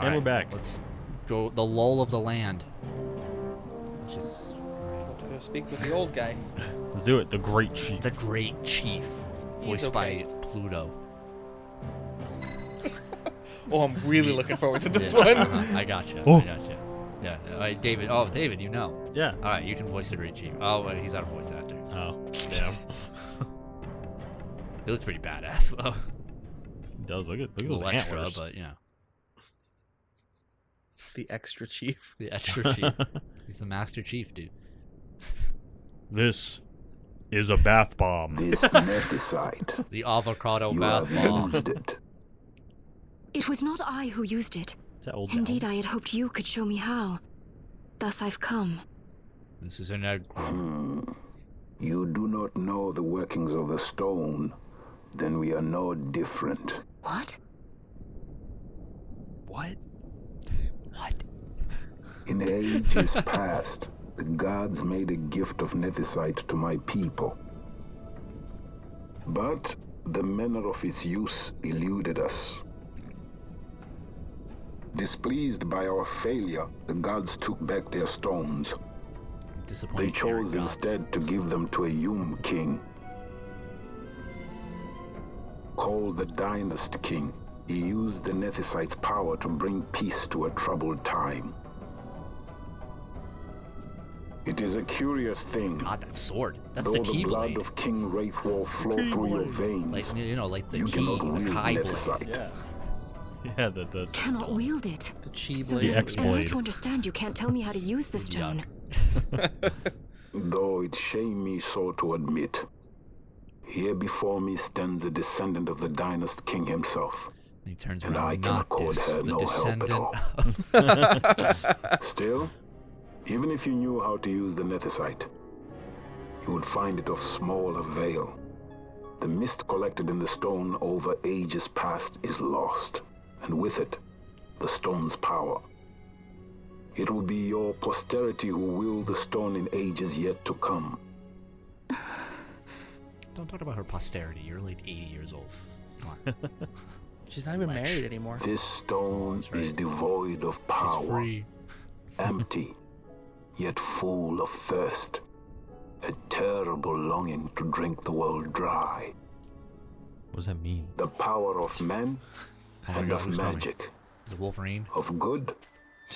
And we're back. Let's go the lull of the land. Let's just... Let's go speak with the old guy. Let's do it. The Great Chief. The Great Chief. Voiced by Pluto. Oh, I'm really looking forward to this one. I gotcha. Oh. I gotcha. Yeah. All right, David. Oh, David, you know. Yeah. All right, you can voice the Great Chief. Oh, wait, he's not a voice actor. Oh, damn. He looks pretty badass, though. It does. Look at those extra, antlers. but, you know. The extra chief. The extra chief. He's the Master Chief, dude. This is a bath bomb. This nethicite. The avocado You bath have bomb. used it. It was not I who used it. Is that old Indeed, down? I had hoped you could show me how. Thus I've come. This is an egg. You do not know the workings of the stone. Then we are no different. What? What? In ages past, the gods made a gift of nethicite to my people. But the manner of its use eluded us. Displeased by our failure, the gods took back their stones. They chose instead to give them to a Yum king. Called the Dynast King, he used the nethicite's power to bring peace to a troubled time. It is a curious thing. God, that sword. That's Though the the key blood blade. of King Wraithwolf flow through your veins, Like, you know, like the you key, cannot the wield high blade. nethicite. Yeah. Yeah, the Cannot wield it. The chi So blade. The then, X-blade. am I to understand you can't tell me how to use the stone? Though it shame me so to admit, here before me stands a descendant of the Dynast King himself. And he turns And around. I can accord her the no descendant. help at all. Still, even if you knew how to use the nethicite, you would find it of small avail. The mist collected in the stone over ages past is lost, and with it, the stone's power. It will be your posterity who will the stone in ages yet to come. Don't talk about her posterity. You're like 80 years old. Come on. She's not even married anymore. This stone That's right. is devoid of She's power, free. empty, yet full of thirst. A terrible longing to drink the world dry. What does that mean? The power of men Oh my and God, of who's coming? magic, Is it Wolverine? of good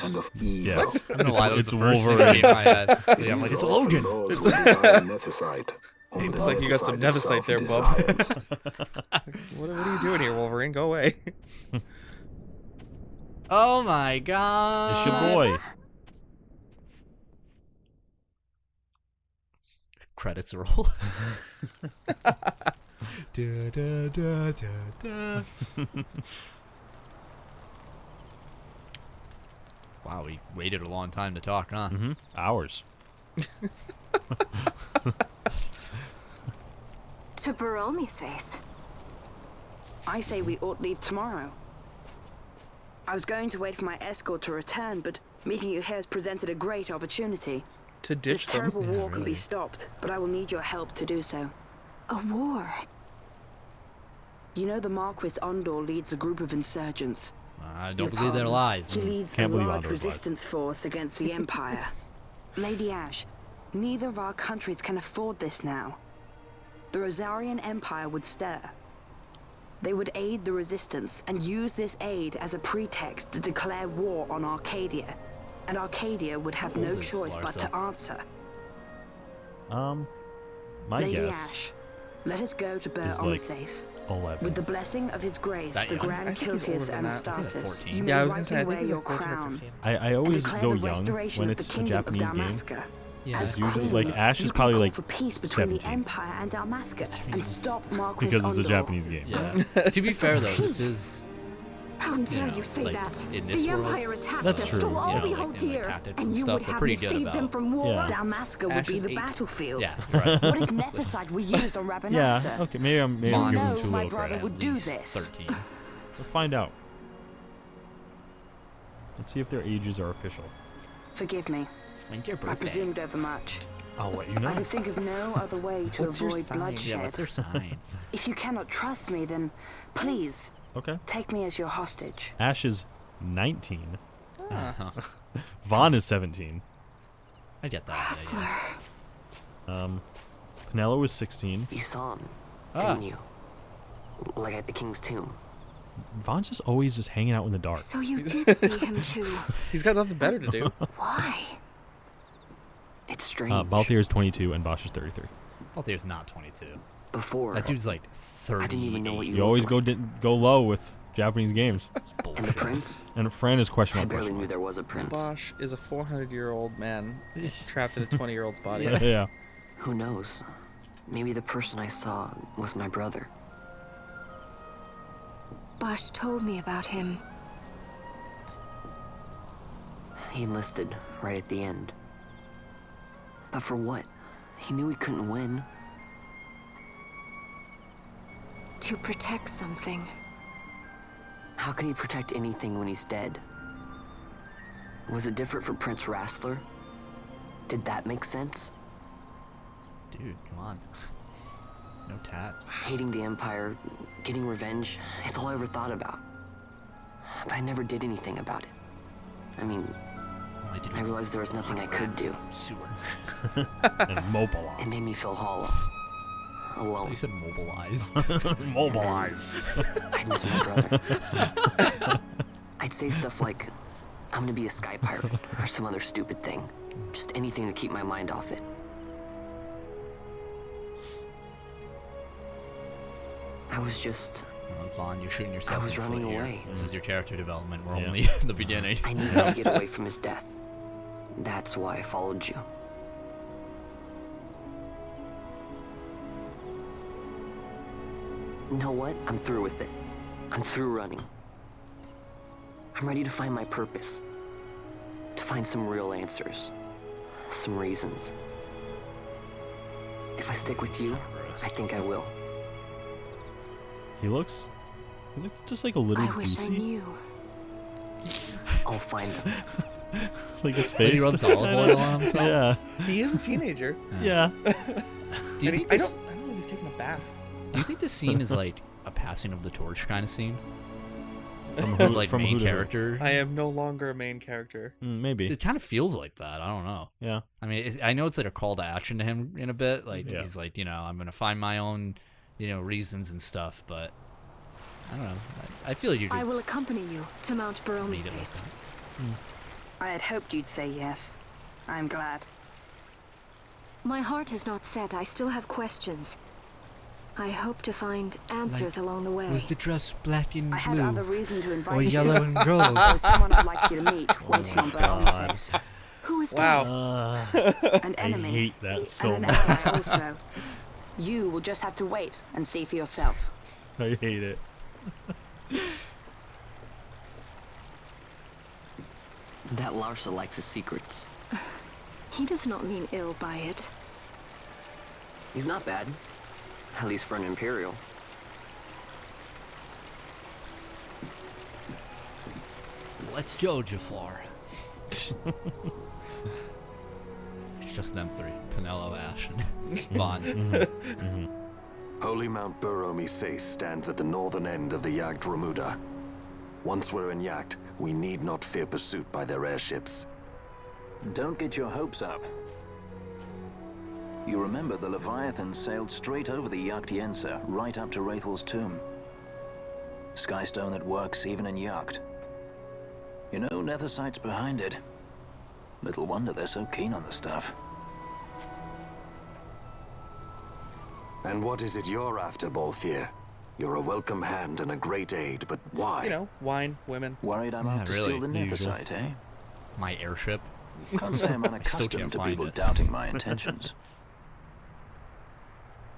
and of evil. Yes. I don't know why that was It's the first thing Wolverine. that came to my head. Yeah, I'm like, it's These are often Logan. those who desire nethicite, whom Seems the like you got some nethicite nethicite there, itself bub. desires. What are you doing here, Wolverine? Go away. Oh my God. It's your boy. Credits roll. Wow, we waited a long time to talk, huh? Mm-hmm. Hours. To Baromi says. I say we ought leave tomorrow. I was going to wait for my escort to return, but meeting you here has presented a great opportunity. To This ditch them. terrible war can really. be stopped, but I will need your help to do so. A war? You know the Marquis Ondor leads a group of insurgents. I Your don't believe their pardon, lies. He leads Can't a believe large Ondor's lies. resistance force against the Empire. Lady Ash, neither of our countries can afford this now. The Rosarian Empire would stir. They would aid the resistance and use this aid as a pretext to declare war on Arcadia. And Arcadia would have no Hold this, choice but to answer. My Lady guess Ash, let us go to Ber is like Omises. 11. With the blessing of his grace, That the young? Grand I think he's older Kiltius than that. I think that's Anastasis, 14. you Yeah, I may was gonna say, I rightly think wear he's your like 14 or crown. 15. I always Declare go the young restoration when of it's the a kingdom of Japanese game. Dalmasca. Yeah. As It's usually queen, like Ash you is can probably call like for peace between 17 the Empire and Dalmasca and stop Marquis because it's a Ondor. Japanese game. Yeah. To be fair, though, this is How dare know, you say like, that? in this The world- Empire attacked That's us, true, stole all yeah. we Like, hold in, like, dear, tactics and and you stuff, would they're have pretty me good save them about- from war? Yeah. Dalmasca would Ash be is the 8. battlefield. yeah, right. What if Nethicite were used on Rabanasta? Yeah, okay, maybe I'm You giving know too my little brother credit. would At do least this. 13. We'll find out. Let's see if their ages are official. Forgive me. When's your I birthday? presumed overmuch. I'll let you know. I can think of no other way to What's your avoid sign? bloodshed. Yeah, what's their sign? If you cannot trust me, then please Okay. take me as your hostage. Ash is 19. Uh-huh. Vaughn is 17. I get that. Hustler. Yeah. Penelo was 16. You saw him, Ah. didn't you? Like at the king's tomb. Vaughn's just always just hanging out in the dark. So you did see him too. He's got nothing better to do. Why? It's strange. Balthier is 22 and Bosch is 33. Balthier's not 22. Before, That dude's like 30. I didn't even know what you You always looked go low with Japanese games. like. And the prince? And Fran is question I mark. barely Question knew mark. there was a prince. Bosch is a 400-year-old man trapped in a 20-year-old's body. Yeah. Who knows? Maybe the person I saw was my brother. Bosch told me about him. He enlisted right at the end. But for what? He knew he couldn't win. To protect something. How can he protect anything when he's dead? Was it different for Prince Rastler? Did that make sense? Dude, come on. No tat. Hating the Empire, getting revenge, it's all I ever thought about. But I never did anything about it. I mean, All I did I was realized there was nothing I could do. sewer. And mobilize. It made me feel hollow. You Alone. said mobilize. Mobilize. I'd miss my brother. I'd say stuff like, I'm gonna be a sky pirate, or some other stupid thing. Just anything to keep my mind off it. I was just... Vaughn, you're shooting yourself I was in the foot running here. away. This is your character development. We're Yeah. only in the beginning. I needed to get away from his death. That's why I followed you. You know what? I'm through with it. I'm through running. I'm ready to find my purpose. To find some real answers. Some reasons. If I stick with you, I think I will. He looks just like a little I wish I goosey. knew. I'll find them. Like his When face. he rubs olive oil on himself. Yeah. He is a teenager. Yeah. Do you And think I this? don't know if he's taking a bath. Do you think this scene is like a passing of the torch kind of scene? From Of like from main who to who? character. I am no longer a main character. Maybe. It kind of feels like that. I don't know. Yeah. I mean, I know it's like a call to action to him in a bit. Like Yeah. he's like, I'm gonna find my own, reasons and stuff. But I don't know. I feel like you I could will accompany you to Mount meet it Baromeses. with I had hoped you'd say yes. I'm glad. My heart is not set. I still have questions. I hope to find answers along the way. Was the dress black and I had blue, other reason to or invite you. yellow and gold? There was someone I'd like you to meet waiting on Baromeses. Who is Wow. that? An I enemy. hate that so And an much. ally also. You will just have to wait and see for yourself. I hate it. That Larsa likes his secrets. He does not mean ill by it. He's not bad. At least for an Imperial. Let's go, Jafar. It's just them three: Penelo, Ash, and Vaughn. Holy Mount Baromeses stands at the northern end of the Yacht Remuda. Once we're in Yacht, we need not fear pursuit by their airships. Don't get your hopes up. You remember the Leviathan sailed straight over the Yacht right up to Wraithel's tomb. Skystone that works even in Yacht. You know, Nethersight's behind it. Little wonder they're so keen on the stuff. And what is it you're after, Balthier? You're a welcome hand and a great aid, but why? You know, wine, women. Worried I'm Yeah, out to really, steal the usual. Nethersight, eh? My airship. Can't say I'm Still unaccustomed can't to find people it. doubting my intentions.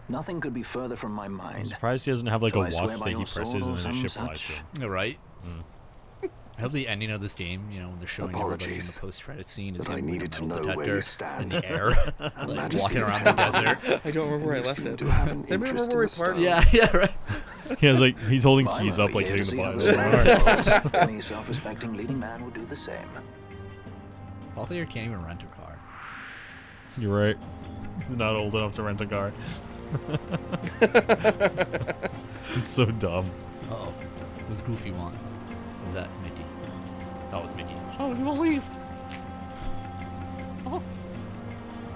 Nothing could be further from my I'm mind. surprised he doesn't have like Shall a I swear watch by that he your presses sword or and then a some ship flies such? to him. Right? I hope the ending of this game, when they're showing everybody in the Apologies, post-credit scene, is but I him with needed a to metal know where detector you stand. in the air, like Majesty's walking around the Majesty. desert. I don't remember where I You left seem it. to have an Does anybody interest remember in where the we parted? stone. Yeah, right. Yeah, it's like he's holding I'm keys over up like here to hitting the see how Bible. this works. Any self-respecting leading man would do the same. Balthier can't even rent a car. You're right. He's not old enough to rent a car. It's so dumb. Uh-oh. What does Goofy want? Or was that Mickey? Oh, it's Mickey. So you will leave. Oh,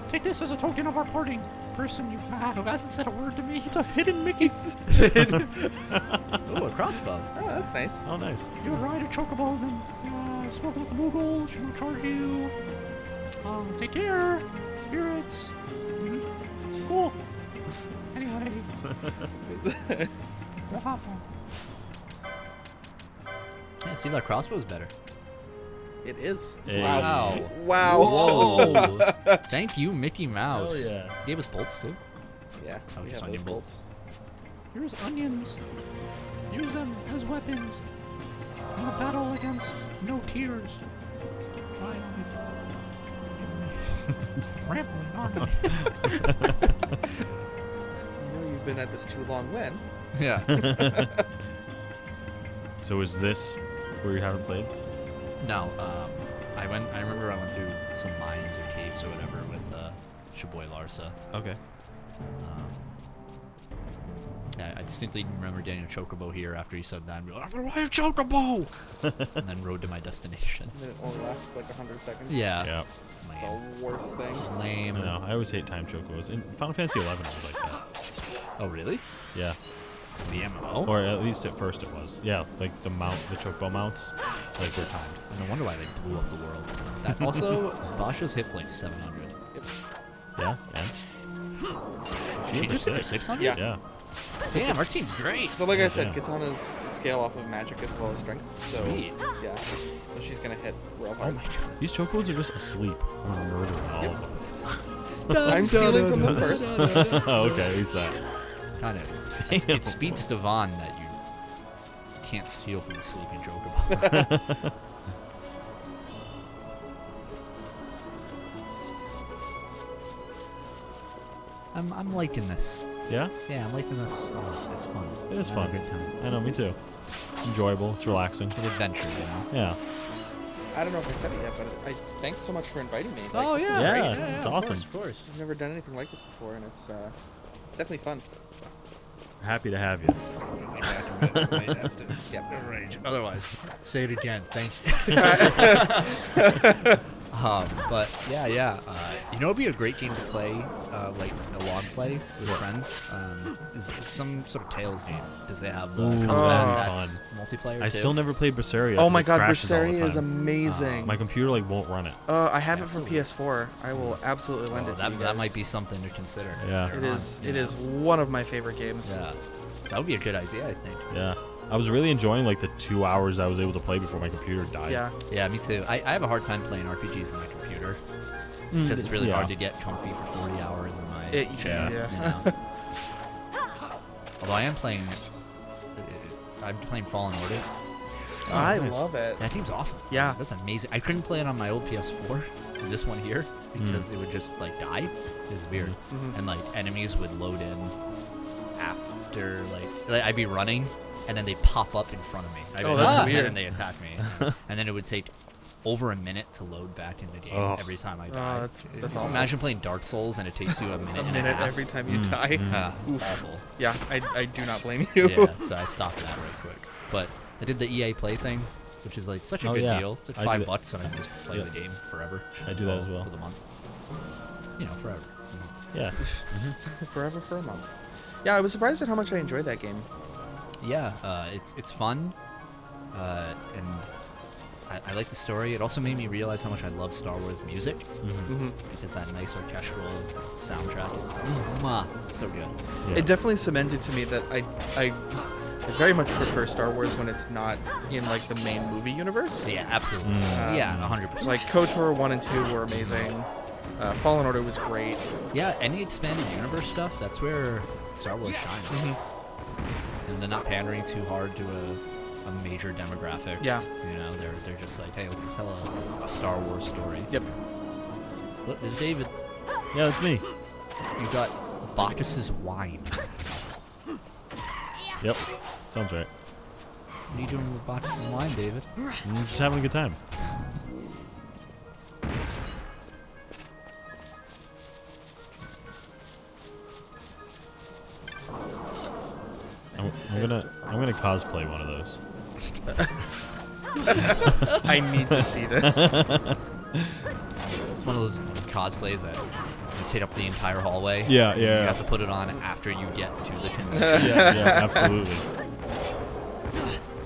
take this as a token of our parting. Person you've met who hasn't said a word to me. It's a hidden Mickey's. Oh, a crossbow. Oh, that's nice. Oh, nice. You would ride a chocobo, then smoke with the Moogle. She will charge you. Take care. Spirits. Cool. Anyway. What happened? Yeah, see, that crossbow's better. It is. Hey. Wow. Whoa. Thank you, Mickey Mouse. Hell yeah. Gave us bolts, too. Yeah. Oh, we just have onion those bolts. Here's onions. Use them as weapons in a battle against no tears. Try these. Rambling on. You know you've been at this too long when? Yeah. So is this where you haven't played? No, I remember I went through some mines or caves or whatever with Shaboy Larsa. Okay. Yeah, I distinctly remember getting a chocobo here after he said that and be like, I'm gonna ride a chocobo! And then rode to my destination. And then it only lasts like 100 seconds. Yeah. Yeah. It's the worst thing. Lame. No, I always hate time chocobos. In Final Fantasy XI was like that. Oh, really? Yeah. The MMO? Or at least at first it was. Yeah, like the chocobo mounts, like they're timed. No wonder why they blew up the world. That also, Basha's hit for like 700. Yep. Yeah, and? She just hit for 600? Yeah. Yeah. Damn, our team's great. So like I said, Yeah. Katana's scale off of magic as well as strength. So, Sweet. Yeah. So she's gonna hit real Oh hard. my god. These chocobos are just asleep. We're murdering all of them. I'm stealing from them first. Oh, okay, who's that? Kind of. It speeds to Vaughn that you can't steal from the sleeping chocobo. I'm liking this. Yeah? Yeah, I'm liking this. Oh, it's fun. It is I'm fun. having a good time. I know, me too. It's enjoyable. It's relaxing. It's an adventure, you know? Yeah. I don't know if I said it yet, but thanks so much for inviting me. Like, Oh, this is yeah. great. Yeah, it's awesome. Of course. I've never done anything like this before, and it's definitely fun. Happy to have you. Yep. Otherwise, say it again. Thank you. But yeah. You know, it'd be a great game to play, like a log play with friends. Is some sort of Tales game? Does they have Ooh, that's fun. multiplayer? I too? still never played Berseria. Oh 'cause my it god, crashes all the Berseria is time. amazing. My computer like won't run it. I have it for PS4. I will absolutely lend it to you guys. That might be something to consider. Yeah. later It on, is. you It know? is one of my favorite games. Yeah, that would be a good idea, I think. Yeah. I was really enjoying like the 2 hours I was able to play before my computer died. Yeah. Yeah, me too. I have a hard time playing RPGs on my computer because it's really Yeah. hard to get comfy for 40 hours in my Yeah. you know. Although I am playing, I'm playing Fallen Order. I nice. love it. That game's awesome. Yeah. That's amazing. I couldn't play it on my old PS4, this one here, because it would just like die. It was weird. And like enemies would load in after like I'd be running and then they'd pop up in front of me. I'd be Oh, that's and weird. then they attack me. And then it would take over a minute to load back in the game Oh. every time I die. that's awful. Imagine playing Dark Souls and it takes you a minute A and minute a half. every time you die. Awful. Yeah, I do not blame you. Yeah, so I stopped that real quick. But I did the EA Play thing, which is like such a Oh, good yeah. deal. It's like I do $5 and I can just play Yeah. the game forever. I do that as well. For the month. You know, forever. Yeah. Forever for a month. Yeah, I was surprised at how much I enjoyed that game. Yeah, it's fun, and I like the story. It also made me realize how much I love Star Wars music, because that nice orchestral soundtrack is so good. Yeah. It definitely cemented to me that I very much prefer Star Wars when it's not in like the main movie universe. Yeah, absolutely. Yeah, 100%. Like KOTOR 1 and 2 were amazing. Fallen Order was great. Yeah, any expanded universe stuff, that's where Star Wars shines. And they're not pandering too hard to a major demographic. Yeah. You know, they're just like, hey, let's tell a Star Wars story. Yep. Look, there's David. Yeah, that's me. You got Bacchus's wine. Yep. Sounds right. What are you doing with Bacchus's wine, David? I'm just having a good time. I'm gonna cosplay one of those. I need to see this. It's one of those cosplays that you take up the entire hallway. Yeah. You have to put it on after you get to the convention. Yeah, absolutely.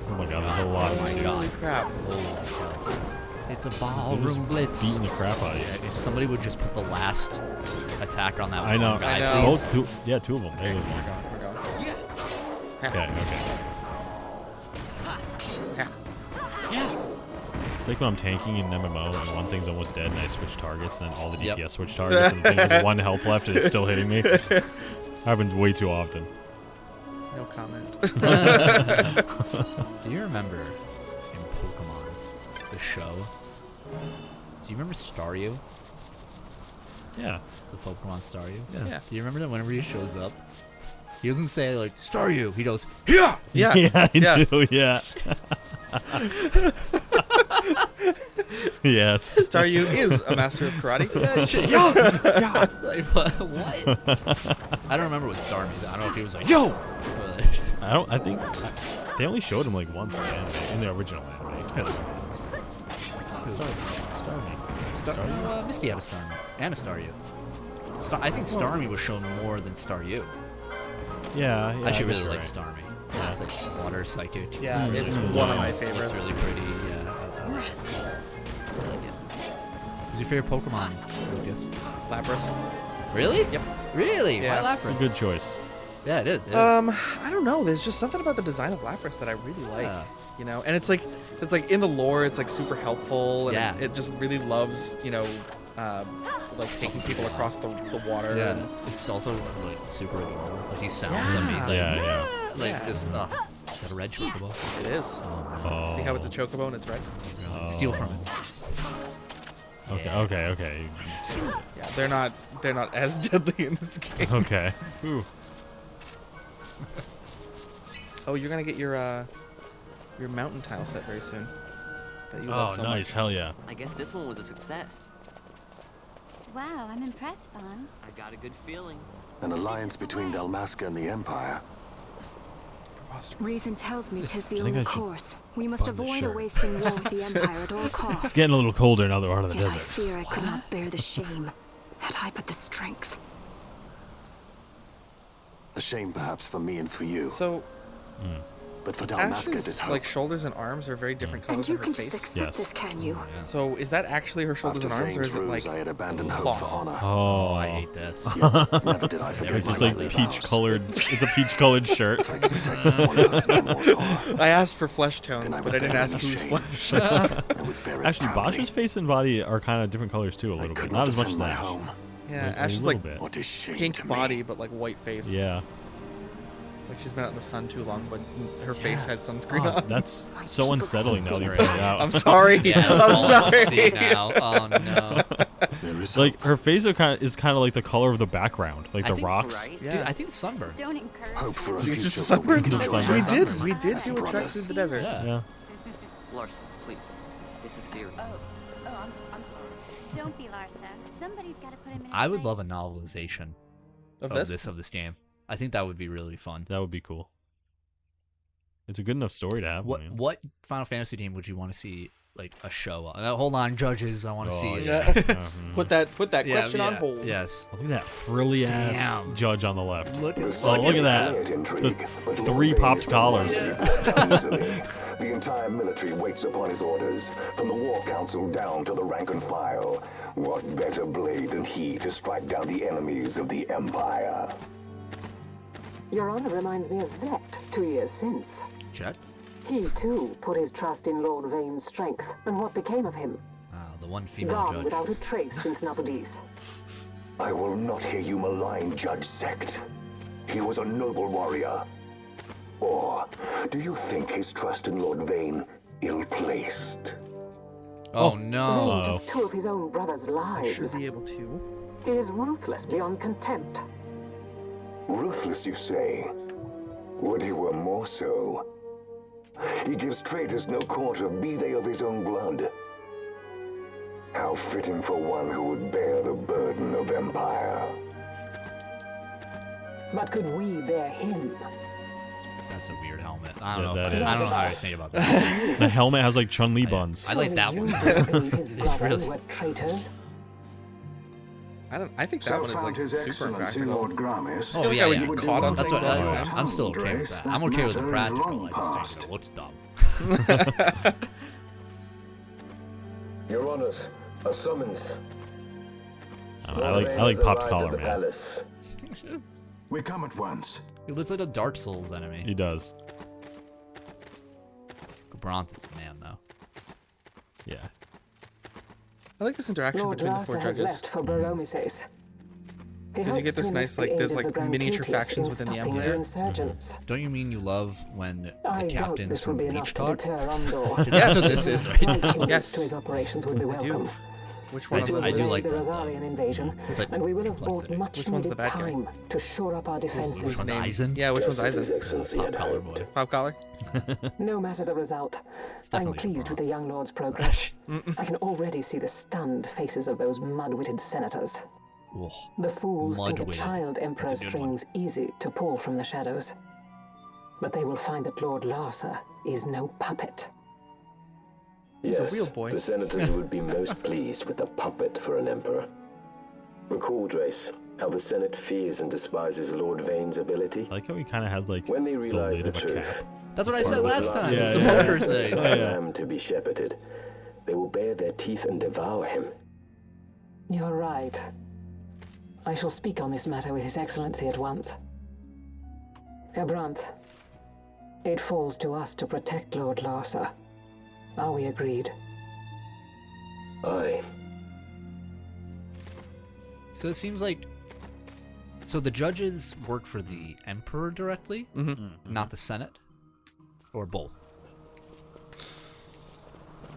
Oh my god, there's a lot of my god. Holy crap. It's a ballroom blitz. Beating the crap out of you. If somebody would just put the last attack on that I know. one guy, I know. please. Two of them. There you go. We're going. Okay. Yeah. It's like when I'm tanking in an MMO and one thing's almost dead and I switch targets and then all the DPS Yep. switch targets and the thing has 1 health left and it's still hitting me. Happens way too often. No comment. Do you remember in Pokemon, the show? Do you remember Staryu? Yeah. The Pokemon Staryu? Yeah. Do you remember that whenever he shows up, he doesn't say like Staryu. He goes, "Yeah." Yeah. Yeah, I do, yeah. Yes. Staryu is a master of karate. Yeah. Like, what? I don't remember what Star means. I don't know if he was like, "Yo." I think they only showed him like once in the anime, in the original anime. Misty had a Starmie and a Staryu. I think Starmie was shown more than Staryu. Yeah. I actually really like right. Starmie. Yeah. It's like water psychic. Yeah, it's one of my favorites. It's really pretty. Yeah. I like it. Who's your favorite Pokemon, Lucas? Lapras. Really? Yep. Really? Yeah. Why Lapras? It's a good choice. Yeah, it is. I don't know. There's just something about the design of Lapras that I really like. Yeah. You know, and it's like in the lore, it's like super helpful, and Yeah. it just really loves, like taking people across the water. Yeah. And, It's also like super adorable. Like he sounds amazing. Yeah. Like Yeah. just is that a red chocobo? it is. Oh. See how it's a chocobo and it's red? Steal from it. Okay. Yeah, they're not as deadly in this game. Okay. Ooh. Oh, you're gonna get your mountain tile set very soon. That you love Oh, so nice. much. Hell yeah. I guess this one was a success. Wow, I'm impressed, Bon. I got a good feeling. An alliance between Dalmasca and the Empire. Reason tells me 'tis the I think only I should course. We must button the avoid a shirt. wasting war with the Empire at all costs. It's getting a little colder in other part of the Yet I desert. fear I could not bear the shame, had I but the strength. A shame perhaps for me and for you. So, But for Dalmasca, it Ash's is hope. like shoulders and arms are very different And colors you on her can face. just accept this, can you? So is that actually her shoulders After and arms, or is Zane's it ruse, like I had abandoned hope cloth? for honor. Oh, I hate this. Yet, never did I forget It's my just like knightly peach vows. colored. It's a peach colored shirt. If I could protect one person from more horror, I asked for flesh then tones, I but would I didn't bear ask it in whose shame. flesh. I would bear it Actually, proudly. Bosch's face and body are kind of different colors too, a I little could bit. Not as much as defend my Ash. home. Yeah, Like, a Ash is little like bit. What is shame pink to body, me? but like white face. Yeah. Like she's been out in the sun too long, but her face had sunscreen Oh, on. that's so unsettling now that you Right. point it out. I'm sorry. Yeah, I'm that's all I sorry. see now. Oh no. There is Like hope. her face is kind of like the color of the background, like I the think- rocks. Right? Dude, Yeah. I think it's sunburn. Don't encourage Hope for a She was future just where we sunburned. can Just join sunburned. We did. hands We did as do a trek brothers. through the desert. Yeah. Yeah. Larson, please. This is serious. I'm sorry. Don't be Larsa. Somebody's got to put him in his I would love a place. novelization Of of this? this game. I think that would be really fun. That would be cool. It's a good enough story to have. What man. what Final Fantasy game would you want to see like a show on? Hold on, judges, I want to see Oh, it. Yeah. Put that question on hold. Yes. Look at that frilly ass Damn. judge on the left. Look at Oh, look at that. The 3 popped collars. Easily. The entire military waits upon his orders, from the War Council down to the rank and file. What better blade than he to strike down the enemies of the Empire? Your honor reminds me of Zet 2 years since. Jet? He, too, put his trust in Lord Vane's strength, and what became of him? The one female Gone judge. without a trace since Nabudis. I will not hear you malign Judge Sect. He was a noble warrior. Or do you think his trust in Lord Vane ill-placed? Oh Vane no. took 2 of his own brothers' I lives. should be able to. He is ruthless beyond contempt. Ruthless, you say? Would he were more so. He gives traitors no quarter, be they of his own blood. How fitting for one who would bear the burden of empire. But could we bear him? That's a weird helmet. I don't know. that I is. don't know how I think about that. The helmet has like Chun-Li buns. I like that Surely one. you don't believe his It's brothers really- were traitors? I think that one is like super impractical. Oh like yeah, I would yeah. get caught on That's things what all the time. I'm still okay with that. I'm okay with the practical. I just think it looks dumb. Your Honors, a summons. I like popped collar, man. Palace. We come at once. He looks like a Dark Souls enemy. He does. Gabranth is the man, though. Yeah. I like this interaction Lord between the four Larsa has judges. left for Baromises. Because you get this nice, like, there's like miniature factions within the Empire. Insurgents. Don't you mean you love when the I doubt captains this will from be Bleach enough to talk? deter Andor. That's what this is right Slight now. hindrance Yes. to his operations would be welcome. Which one? I do Delay like the that, though. Rosarian invasion, It's like and we will have bought complexity. much Which one's the needed bad guy? time to shore up our Which defenses. one's Eisen? Yeah, which one's Justice His Eisen? Excellency Pop had collar hoped. boy. Pop collar? No matter the result, It's I'm definitely pleased with the Gabranth. young lord's progress. I can already see the stunned faces of those mud-witted senators. Ugh. The fools think a Mud-witted. child emperor's That's a good one. strings easy to pull from the shadows. But they will find that Lord Larsa is no puppet. He's Yes, a real boy. the senators would be most pleased with a puppet for an emperor. Recall, Drace, how the Senate fears and despises Lord Vane's ability. I like how he kind of has like When they the realize lid the of a truth, cap. That's what I one said was last time. Yeah, It's the yeah. poker a thing. lamb to be shepherded. They will bare their teeth and devour him. You're right. I shall speak on this matter with His Excellency at once. Gabranth, it falls to us to protect Lord Larsa. Are we agreed? Aye. So it seems like, so the judges work for the Emperor directly, not the Senate, or both.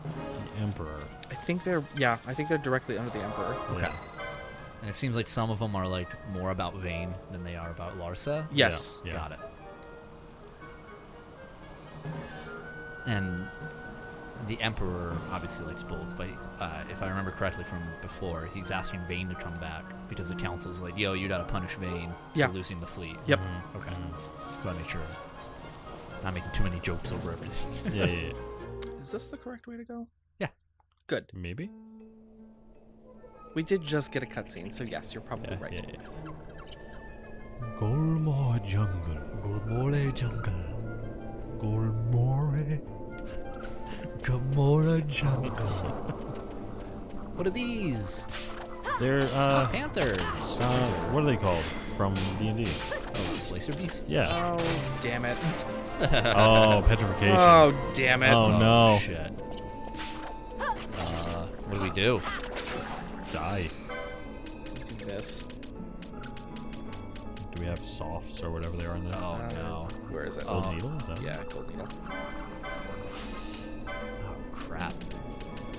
The Emperor. I think they're directly under the Emperor. Okay. And it seems like some of them are like more about Vane than they are about Larsa. Yes. Yeah. Got it. And the Emperor obviously likes both, but if I remember correctly from before, he's asking Vane to come back because the council's like, yo, you gotta punish Vane Yeah. for losing the fleet. Yep. Okay. So I make sure I'm not making too many jokes over everything. Yeah. Is this the correct way to go? Yeah. Good. Maybe. We did just get a cutscene, so yes, you're probably right. Yeah. Golmore Jungle. Golmore Jungle. Golmore. Gamora Jungle. What are these? They're Panthers. what are they called from D&D? Oh, Displacer Beasts? Yeah. Oh, damn it. Oh, petrification. Oh, damn it. Oh no. Shit. What do we do? Die. Do this. Do we have softs or whatever they are in this? Oh no. Where is it? Gold needle? Is that Yeah, gold needle. Oh crap.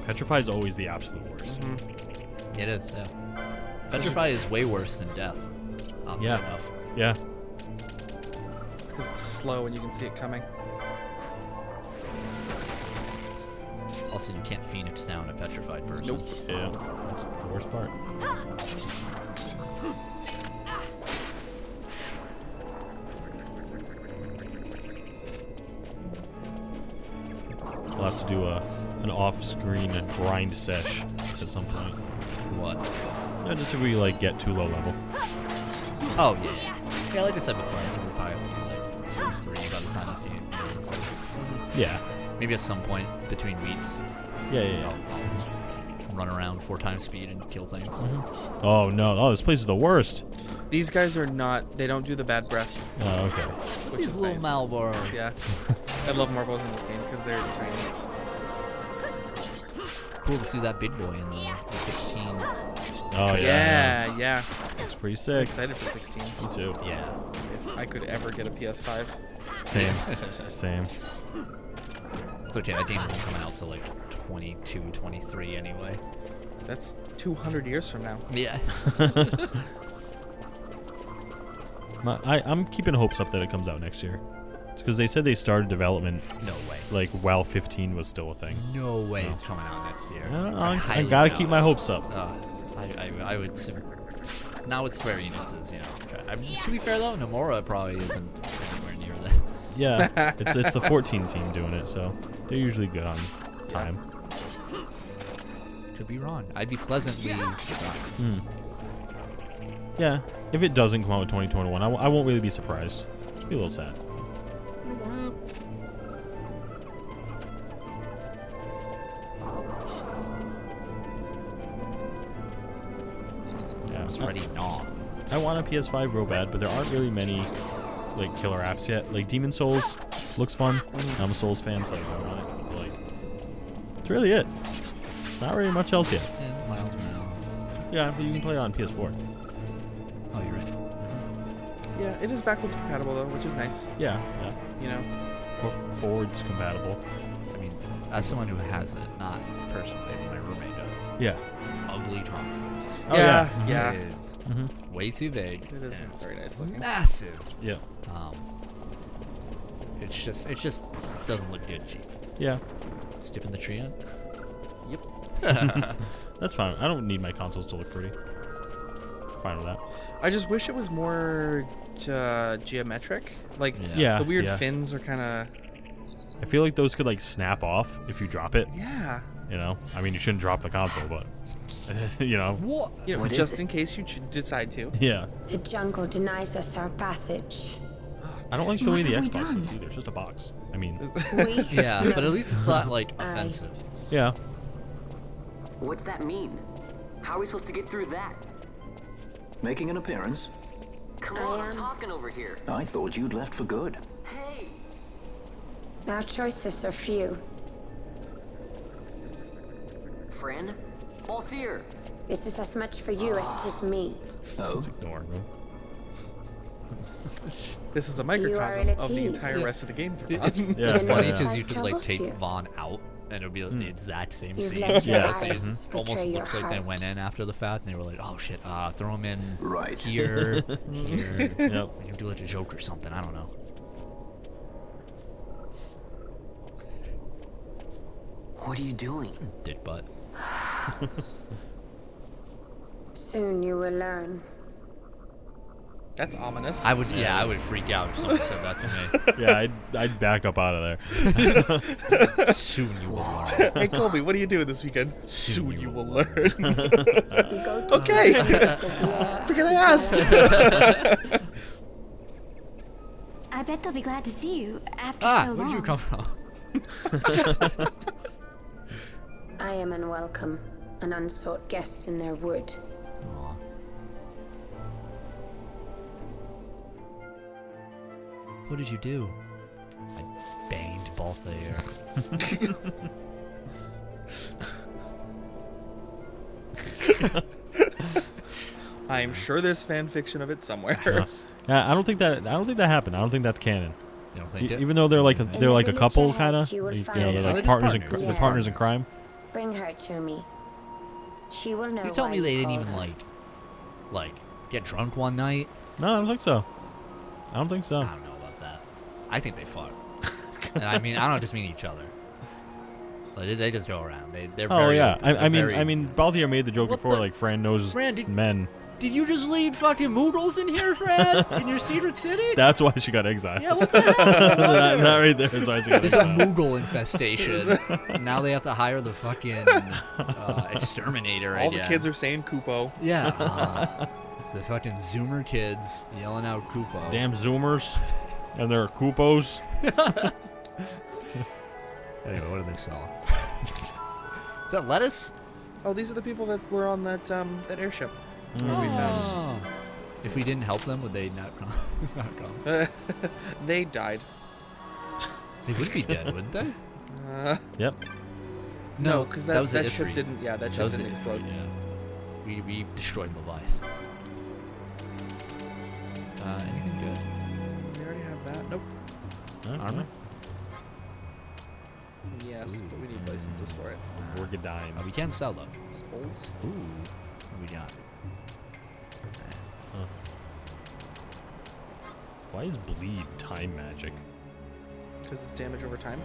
Petrify is always the absolute worst. It is, yeah. Petrify is way worse than death. Oddly Yeah. enough. Yeah. It's because it's slow and you can see it coming. Also, you can't Phoenix down a petrified person. Nope. Yeah. That's the worst part. We'll have to do an off-screen grind sesh at some point. What? Yeah, just if we like get too low level. Oh yeah. Yeah, like I said before, I think we'll probably have to do like 2 or 3 by the time this game ends. Yeah. Maybe at some point between weeks. Yeah. I'll just run around 4 times speed and kill things. Oh no! Oh, this place is the worst. These guys are not. They don't do the bad breath. Oh, okay. Which These is little nice. Malboros. Yeah. I love Marbles in this game because they're tiny. Cool to see that big boy in the 16. Oh yeah. Yeah. It's pretty I'm sick. excited for 16. Me too. Yeah. If I could ever get a PS5. Same. It's okay, that game isn't coming out till like 22, 23 anyway. That's 200 years from now. Yeah. I'm keeping hopes up that it comes out next year. It's because they said they started development No way. like while 15 was still a thing. No way it's coming out next year. I highly gotta doubt keep it. my hopes up. I would. Now it's Square Enix's, you know. To be fair though, Nomura probably isn't anywhere near this. Yeah, it's the 14 team doing it, so they're usually good on time. Could be wrong. I'd be pleasantly surprised. Yeah, if it doesn't come out in 2021, I won't really be surprised. Be a little sad. I was ready gnaw. I want a PS5 real bad, but there aren't really many like killer apps yet. Like Demon Souls looks fun. I'm a Souls fan, so I want it. But, like, that's really it. Not really much else yet. And Miles Morales. Yeah, but you can play it on PS4. Oh, you're right. Yeah, it is backwards compatible though, which is nice. Yeah. You know, Or forwards compatible. I mean, as someone who has it, not personally, but my roommate does. Yeah. Ugly console. Oh, yeah. It is way too big. It is and it's very nice looking. Massive. Yeah. It just doesn't look good, Chief. Yeah. Skipping the tree in? Yep. That's fine. I don't need my consoles to look pretty. Fine with that. I just wish it was more geometric. Like Yeah, the weird yeah. fins are kind of. I feel like those could like snap off if you drop it. Yeah. You know, I mean, you shouldn't drop the console, but you know. What? You know, What is just it? in case you decide to. Yeah. The jungle denies us our passage. I don't like the way the have we Xbox done? is either. It's just a box. I mean. We? Yeah, No. but at least it's not like offensive. Yeah. What's that mean? How are we supposed to get through that? Making an appearance? Come I on, I'm am. talking over here. I thought you'd left for good. Hey! Our choices are few. Friend? Balthier! This is as much for you as it is me. Oh? Just ignore them. This is a You microcosm are at of the ease. entire rest of the game for fun. It's Yeah. funny Yeah. because you could like Troubles take you. Vaughn out and it would be like the exact same You've scene. let your So eyes it almost betray your looks like they heart. went in after the fact and they were like, oh shit, throw him in Right. here, here. Yep. We can do like a joke or something. I don't know. What are you doing? Dick butt. Soon you will learn. That's ominous. I would freak out if someone said that to me. Yeah, I'd back up out of there. Soon you will learn. Hey Colby, what are you doing this weekend? Soon you will learn. We go to Okay. Forget I asked. I bet they'll be glad to see you after so Where long. did you come from? I am unwelcome, an unsought guest in their wood. Aw. What did you do? I banged Balthier. I'm sure there's fan fiction of it somewhere. Yeah, I don't think that happened. I don't think that's canon. You don't think it? Even though they're like a In they're the like a village couple ahead, kind of, you will you know, find they're her. like They're partners just in partners. they're partners in crime. Bring her to me. She will know. You tell why me they didn't call even her. like get drunk one night? No, I don't think so. I don't think so. I don't know about that. I think they fought. And I mean, I don't just mean each other. Like, they just go around. They're Oh very yeah, open. I They're mean, Balthier made the joke What before, the- like Fran knows Fran, did- men. Did you just lead fucking Moogles in here, Fran? In your secret city? That's why she got exiled. Yeah, what the hell? that right there is why she got There's a exiled. Moogle infestation. Now they have to hire the fucking exterminator. All the again. kids are saying Kupo. Yeah. The fucking Zoomer kids yelling out Kupo. Damn Zoomers and their Kupos. Anyway, what do they sell? Is that lettuce? Oh, these are the people that were on that that airship where we found. Oh. If we didn't help them, would they not come? Not come? They died. They would be dead, wouldn't they? Yep. No, because that was the ship Ifrit. didn't. Yeah, that ship was the didn't explode. Ifrit, yeah. We destroyed Leviathan. Anything good? We already have that. Nope. Armor? Yes, but we need licenses for it. Borgadine. We can sell them. Spools. Ooh. What we got? Huh. Why is bleed time magic? Because it's damage over time.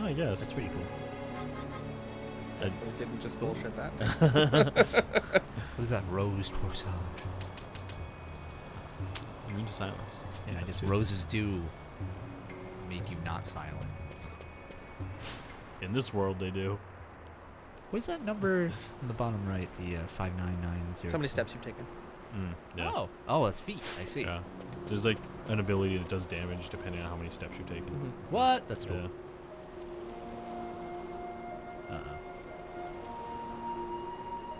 Oh, I guess. That's pretty cool. We didn't just bullshit that. What is that? Rose corsage. Immune to silence. Yeah, I guess roses do make you not silent. In this world, they do. What's that number on the bottom right? The 5990. How many steps you've taken? Yeah. Oh, that's feet. I see. Yeah. There's like an ability that does damage depending on how many steps you're taking. What? That's cool. Yeah.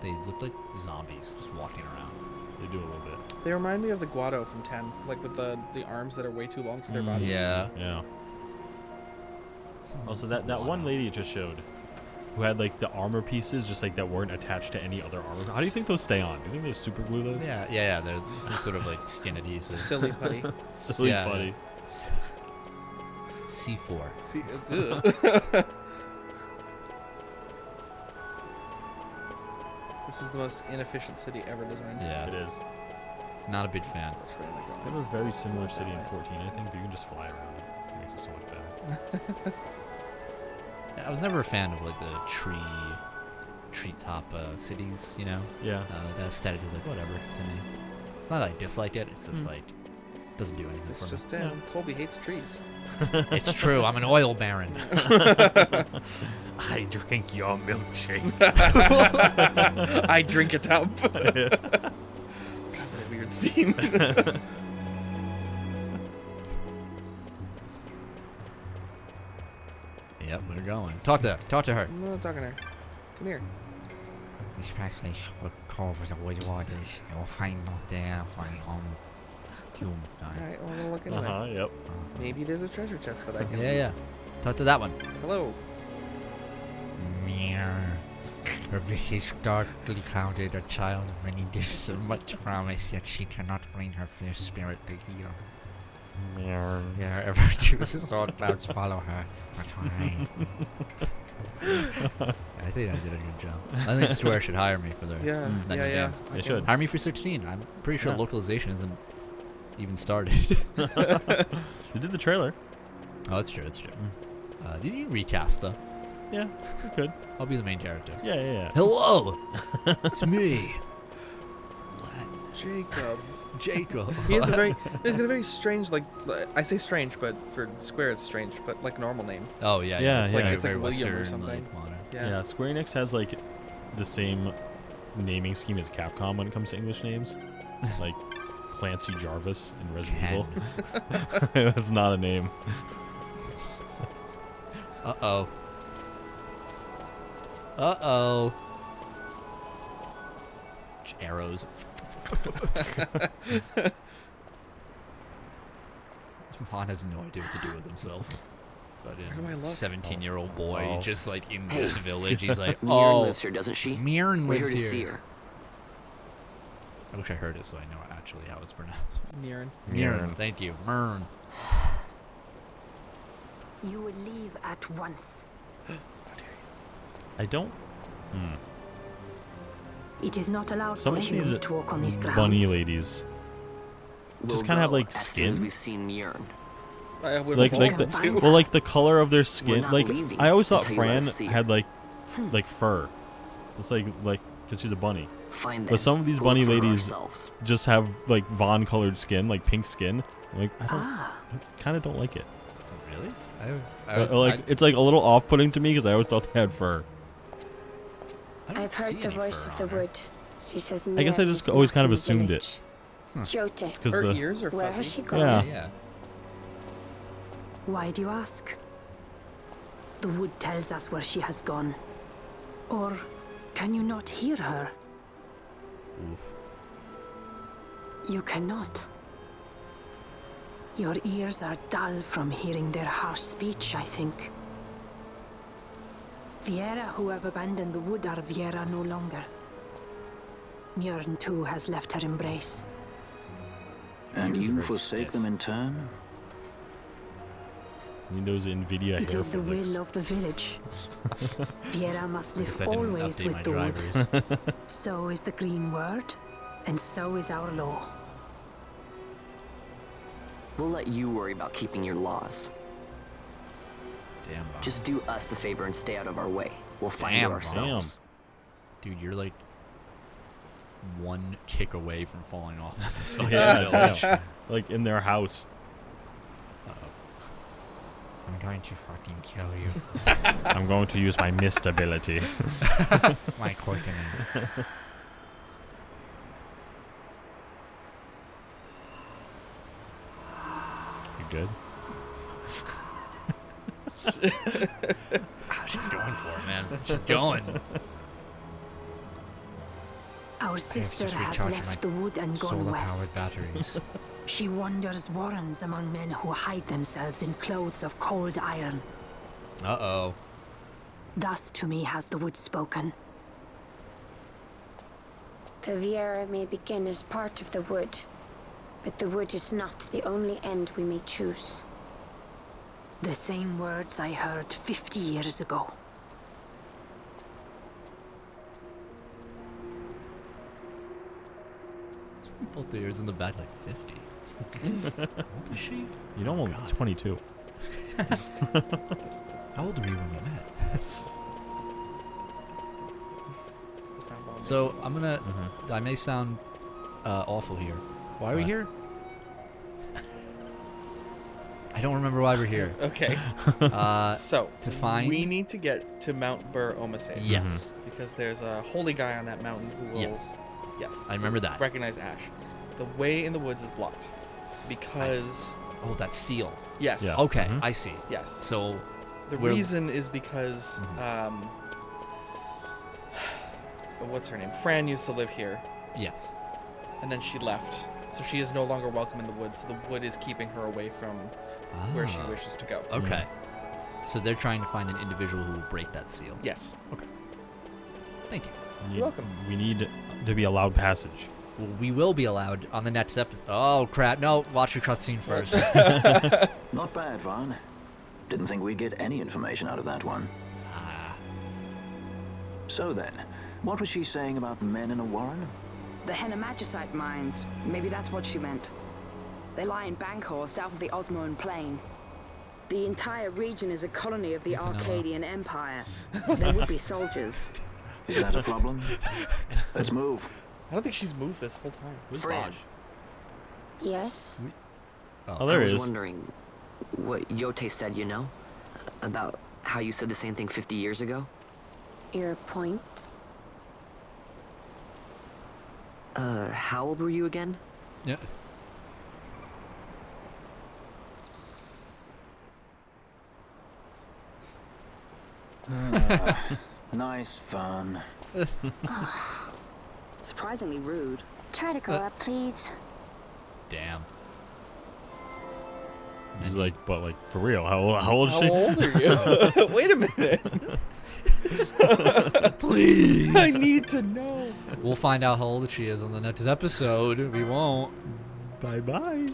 They look like zombies just walking around. They do a little bit. They remind me of the Guado from 10, like with the arms that are way too long for their bodies. Yeah. Yeah. Also, that one lady it just showed, who had like the armor pieces just like that weren't attached to any other armor. How do you think those stay on? Do you think they super glue those? Yeah. They're some sort of like skin adhesive. Silly putty. Silly putty. C4. This is the most inefficient city ever designed. Yeah, it is. Not a big fan. They have a very similar city in 14, I think, but you can just fly around it. It makes it so much better. I was never a fan of like the treetop cities, you know? Yeah. The aesthetic is like whatever to me. It's not that I dislike it. It's just like doesn't do anything It's for just me. Colby hates trees. It's true. I'm an oil baron. I drink your milkshake. I drink it up. God, what a weird scene. Yep, we're going. Talk to her. I'm not talking to her. Come here. This passage will cover the wood waters. You will find not there for human. Alright, well, we'll look into that. Yep. Maybe there's a treasure chest that I can... Yeah. Talk to that one. Hello. Her visage darkly clouded, a child of many gifts and much promise, yet she cannot bring her fierce spirit to heal. Wherever she sword clouds follow her, but I think I did a good job. I think Square should hire me for their next game. They should. Hire me for 16. I'm pretty sure localization isn't even started. They did the trailer. Oh, that's true. Did you recast though? Yeah, you could. I'll be the main character. Yeah. Hello, it's me, Jacob. He's got a very strange, like, I say strange, but for Square it's strange, but like normal name. Oh yeah. It's very like William Western, or something. like, modern. Yeah. Square Enix has like the same naming scheme as Capcom when it comes to English names, like Clancy Jarvis in Resident Evil. That's not a name. Uh-oh. Arrows. Vaughn has no idea what to do with himself. But Where do I look? 17-year-old boy, just like in this village, he's like, Mirren lives here, doesn't she? Mirren We're lives here to here. see her. I wish I heard it so I know actually how it's pronounced. Mirren. Thank you. Mirren. You will leave at once. I don't. It is not allowed Some for of humans these to walk on these grounds. bunny ladies just kind of have like As soon as skin. we've seen Mirren. Like the color of their skin. not Like leaving I always thought until you let Fran us see her. had like fur. It's like because she's a bunny. Find But them. some of these Go bunny look for ladies ourselves. just have like Vaughn colored skin, like pink skin. Like I kind of don't like it. Really? It's like a little off-putting to me because I always thought they had fur. I've heard the voice of the wood. She says I guess I just always kind of assumed it. Jote, Her ears are fuzzy. where has she gone? Yeah. Why do you ask? The wood tells us where she has gone. Or can you not hear her? You cannot. Your ears are dull from hearing their harsh speech, I think. Viera who have abandoned the wood are Viera no longer. Mjörn too has left her embrace. And you forsake them in turn? Windows NVIDIA It hair is the physics. will of the village. Viera must live Guess I didn't always update with my the drivers. wood. So is the green word, and so is our law. We'll let you worry about keeping your laws. Damn, Vaughn. Just do us a favor and stay out of our way. We'll find Damn, it ourselves. Dude, you're like one kick away from falling off this Yeah, village. damn. Like in their house. I'm going to fucking kill you. I'm going to use my mist ability. My quickening. You good? She's going for it, man. She's going. Our sister has recharge my left the wood and gone solar-powered west. batteries. She wanders warrens among men who hide themselves in clothes of cold iron. Uh-oh. Thus to me has the wood spoken. The Viera may begin as part of the wood, but the wood is not the only end we may choose. The same words I heard 50 years ago. Both the ears in the back, like 50. How old is she? You know, I'm 22. How old were you when we met? So I'm gonna. I may sound awful here. Why are we here? I don't remember why we're here. Okay. So to find. we need to get to Mount Bur Omasay. Yes. Because there's a holy guy on that mountain who will. Yes. Yes. I remember that. Recognize Ash. The way in the woods is blocked because. Oh, that seal. Yes. Yeah. Okay, I see. Yes. So. The reason is because. What's her name? Fran used to live here. Yes. And then she left. So she is no longer welcome in the woods. So the wood is keeping her away from where she wishes to go. Okay. So they're trying to find an individual who will break that seal. Yes. Okay. Thank you. You're welcome. We need to be allowed passage. Well, we will be allowed on the next episode. Oh, crap. No, watch your cutscene first. Not bad, Vaughn. Didn't think we'd get any information out of that one. So then, what was she saying about men in a warren? The Henna-Magicite mines. Maybe that's what she meant. They lie in Bangkor, south of the Osmoan Plain. The entire region is a colony of the Arcadian Empire. There would be soldiers. Is that a problem? Let's move. I don't think she's moved this whole time. Fran. Yes? Oh, there I he was is. wondering what Yote said, you know? About how you said the same thing 50 years ago? Your point? How old were you again? Yeah. Nice fun. Surprisingly rude. Try to grow up, please. Damn. He's like, but like, for real, how old is she? How old are you? Wait a minute. Please. I need to know. We'll find out how old she is on the next episode. We won't. Bye-bye.